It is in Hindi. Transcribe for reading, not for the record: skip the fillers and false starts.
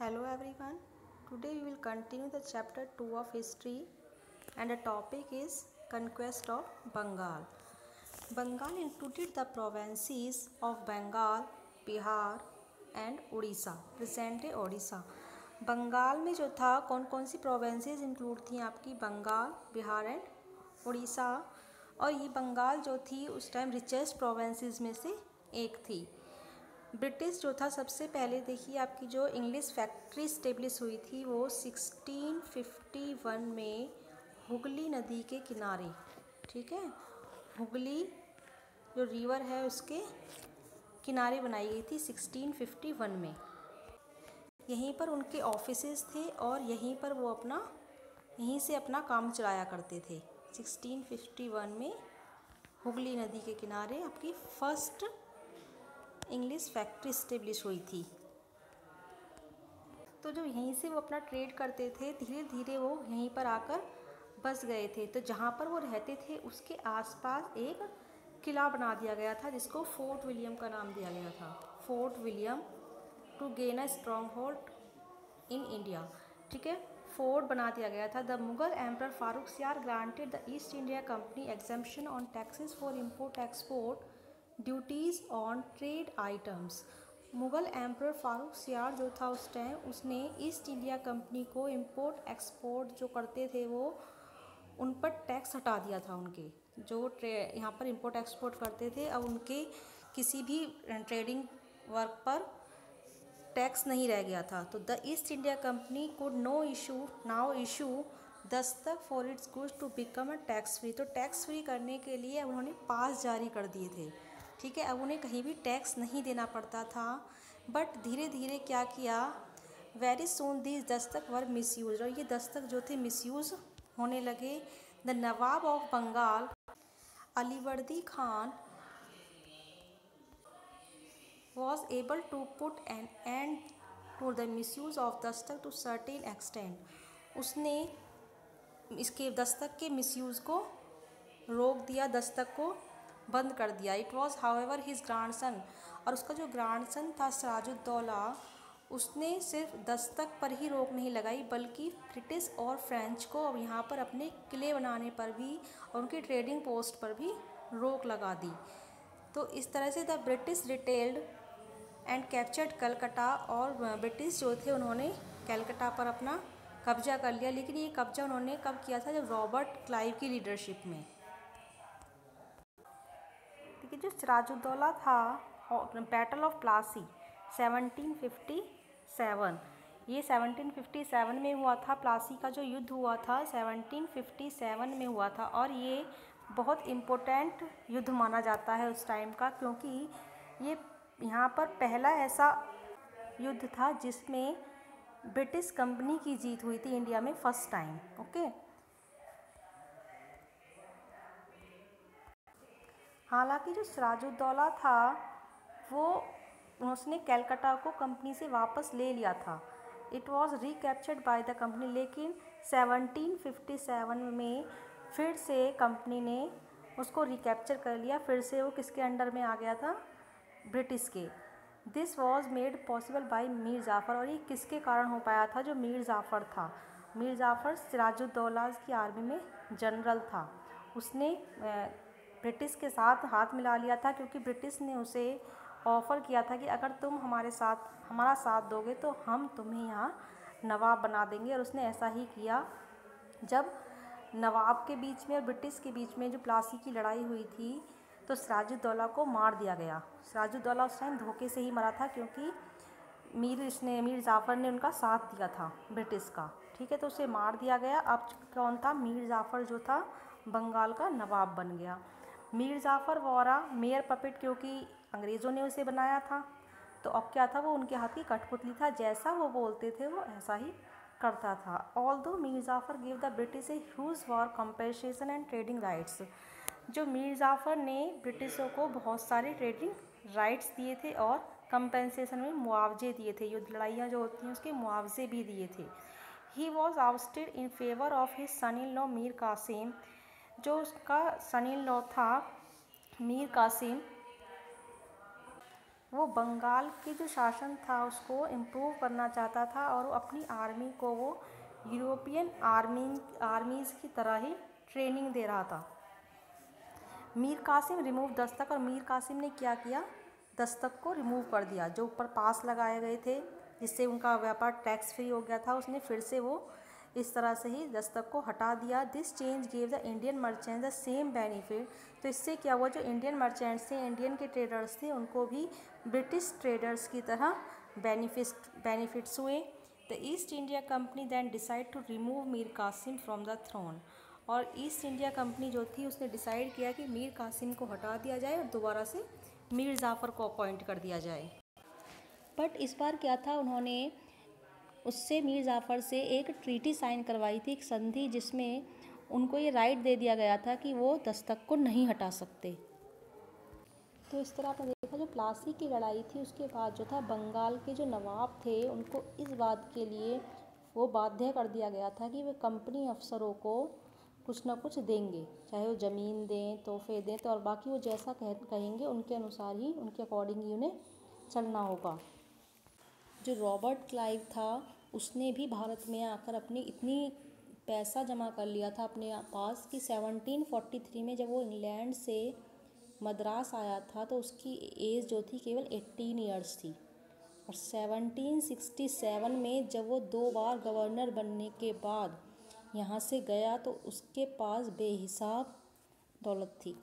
Hello everyone. Today we will continue the chapter 2 of history and the topic is conquest of Bengal. Bengal included the provinces of Bengal, Bihar and Odisha, present day Odisha. Bengal में जो था कौन कौन सी प्रोविंसेस इंक्लूड थी आपकी, बंगाल, बिहार एंड उड़ीसा। और ये बंगाल जो थी उस टाइम रिचेस्ट प्रोविंसेस में से एक थी। ब्रिटिश जो था सबसे पहले देखिए आपकी जो इंग्लिश फैक्ट्री स्टेब्लिश हुई थी वो 1651 में हुगली नदी के किनारे, ठीक है, हुगली जो रिवर है उसके किनारे बनाई गई थी 1651 में। यहीं पर उनके ऑफिसेज थे और यहीं से अपना काम चलाया करते थे। 1651 में हुगली नदी के किनारे आपकी फर्स्ट इंग्लिश फैक्ट्री स्टेब्लिश हुई थी। तो जब यहीं से वो अपना ट्रेड करते थे धीरे धीरे वो यहीं पर आकर बस गए थे। तो जहाँ पर वो रहते थे उसके आसपास एक किला बना दिया गया था जिसको फोर्ट विलियम का नाम दिया गया था। Fort William to gain a strong hold in India, ठीक है, फोर्ट बना दिया गया था। द मुगल एम्परर फारूक सियार granted the East India company exemption on taxes for import export duties on trade items. Mughal emperor Farooq सियार जो था उस टाइम उसने ईस्ट इंडिया कंपनी को इम्पोर्ट एक्सपोर्ट जो करते थे वो उन पर टैक्स हटा दिया था। उनके जो यहाँ पर इम्पोर्ट एक्सपोर्ट करते थे अब उनके किसी भी ट्रेडिंग वर्क पर टैक्स नहीं रह गया था। तो the East India Company could now issue dastak for its goods to become a tax free. तो टैक्स फ्री करने के लिए अब उन्होंने पास जारी कर दिए थे, ठीक है, अब उन्हें कहीं भी टैक्स नहीं देना पड़ता था। बट धीरे धीरे क्या किया, very soon these Dastak were misuse, और ये दस्तक जो थे मिसयूज होने लगे। The nawab of Bengal Alivardi Khan was able to put an end to the misuse of Dastak to certain extent। उसने इसके दस्तक के मिसयूज़ को रोक दिया, दस्तक को बंद कर दिया। It was however his grandson, और उसका जो ग्रैंडसन था सिराजुद्दौला उसने सिर्फ दस्तक पर ही रोक नहीं लगाई बल्कि ब्रिटिश और फ्रेंच को अब यहाँ पर अपने किले बनाने पर भी और उनकी ट्रेडिंग पोस्ट पर भी रोक लगा दी। तो इस तरह से the British retailed and captured Calcutta, और ब्रिटिश जो थे उन्होंने कलकत्ता पर अपना कब्जा कर लिया। लेकिन ये कब्जा उन्होंने कब किया था, जब रॉबर्ट क्लाइव की लीडरशिप में। देखिए जो सिराजुद्दौला था बैटल ऑफ प्लासी 1757, ये 1757 में हुआ था। प्लासी का जो युद्ध हुआ था 1757 में हुआ था और ये बहुत इम्पोर्टेंट युद्ध माना जाता है उस टाइम का, क्योंकि ये यहाँ पर पहला ऐसा युद्ध था जिसमें ब्रिटिश कंपनी की जीत हुई थी इंडिया में फर्स्ट टाइम। ओके, हालांकि जो सिराजुद्दौला था वो उसने कलकत्ता को कंपनी से वापस ले लिया था। It was recaptured by the company, लेकिन 1757 में फिर से कंपनी ने उसको रिकैप्चर कर लिया। फिर से वो किसके अंडर में आ गया था, ब्रिटिश के। This was made possible by Mir Jafar, और ये किसके कारण हो पाया था, जो मीर जाफ़र था। मीर जाफ़र सिराजुद्दौला की आर्मी में जनरल था। उसने ब्रिटिश के साथ हाथ मिला लिया था क्योंकि ब्रिटिश ने उसे ऑफ़र किया था कि अगर तुम हमारा साथ दोगे तो हम तुम्हें यहाँ नवाब बना देंगे, और उसने ऐसा ही किया। जब नवाब के बीच में और ब्रिटिश के बीच में जो प्लासी की लड़ाई हुई थी तो सिराजुद्दौला को मार दिया गया। सिराजुद्दौला उस टाइम धोखे से ही मरा था क्योंकि मीर जाफ़र ने उनका साथ दिया था ब्रिटिश का, ठीक है, तो उसे मार दिया गया। अब कौन था, मीर जाफ़र जो था बंगाल का नवाब बन गया। मीर जाफ़र वॉरा मेयर पपेट, क्योंकि अंग्रेज़ों ने उसे बनाया था तो अब क्या था, वो उनके हाथ की कठपुतली था, जैसा वो बोलते थे वो ऐसा ही करता था। Although Mir Jafar give the British a huge for compensation and trading rights, जो मीर जाफ़र ने ब्रिटिशों को बहुत सारे ट्रेडिंग राइट्स दिए थे और कंपेंसेशन में मुआवजे दिए थे, युद्ध लड़ाइयाँ जो होती हैं उसके मुआवजे भी दिए थे। He was ousted in favour of his son in law Mir Qasim, जो उसका सन इन लॉ था मीर कासिम वो बंगाल के जो शासन था उसको इम्प्रूव करना चाहता था और वो अपनी आर्मी को वो यूरोपियन आर्मीज़ की तरह ही ट्रेनिंग दे रहा था। मीर कासिम रिमूव दस्तक, और मीर कासिम ने क्या किया, दस्तक को रिमूव कर दिया। जो ऊपर पास लगाए गए थे जिससे उनका व्यापार टैक्स फ्री हो गया था, उसने फिर से वो इस तरह से ही दस्तक को हटा दिया। This change gave the Indian merchant the same benefit. तो इससे क्या हुआ, जो इंडियन मर्चेंट्स थे, इंडियन के ट्रेडर्स थे, उनको भी ब्रिटिश ट्रेडर्स की तरह बेनिफिट्स हुए। The East India Company then decide to remove Mir Qasim from the throne. और ईस्ट इंडिया कंपनी जो थी उसने डिसाइड किया कि मीर कासिम को हटा दिया जाए और दोबारा से मीर जाफ़र को अपॉइंट कर दिया जाए। बट इस बार क्या था, उन्होंने उससे मीर जाफ़र से एक ट्रीटी साइन करवाई थी, एक संधि, जिसमें उनको ये राइट दे दिया गया था कि वो दस्तक को नहीं हटा सकते। तो इस तरह आपने देखा जो प्लासी की लड़ाई थी उसके बाद जो था बंगाल के जो नवाब थे उनको इस बात के लिए वो बाध्य कर दिया गया था कि वे कंपनी अफसरों को कुछ ना कुछ देंगे, चाहे वो ज़मीन दें, तोहफे दें, तो और बाकी वो जैसा कहेंगे उनके अनुसार ही, उनके अकॉर्डिंग ही उन्हें चलना होगा। जो रॉबर्ट क्लाइव था उसने भी भारत में आकर अपनी इतनी पैसा जमा कर लिया था अपने पास कि 1743 में जब वो इंग्लैंड से मद्रास आया था तो उसकी एज जो थी केवल 18 ईयर्स थी। और 1767 में जब वो 2 बार गवर्नर बनने के बाद यहाँ से गया तो उसके पास बेहिसाब दौलत थी।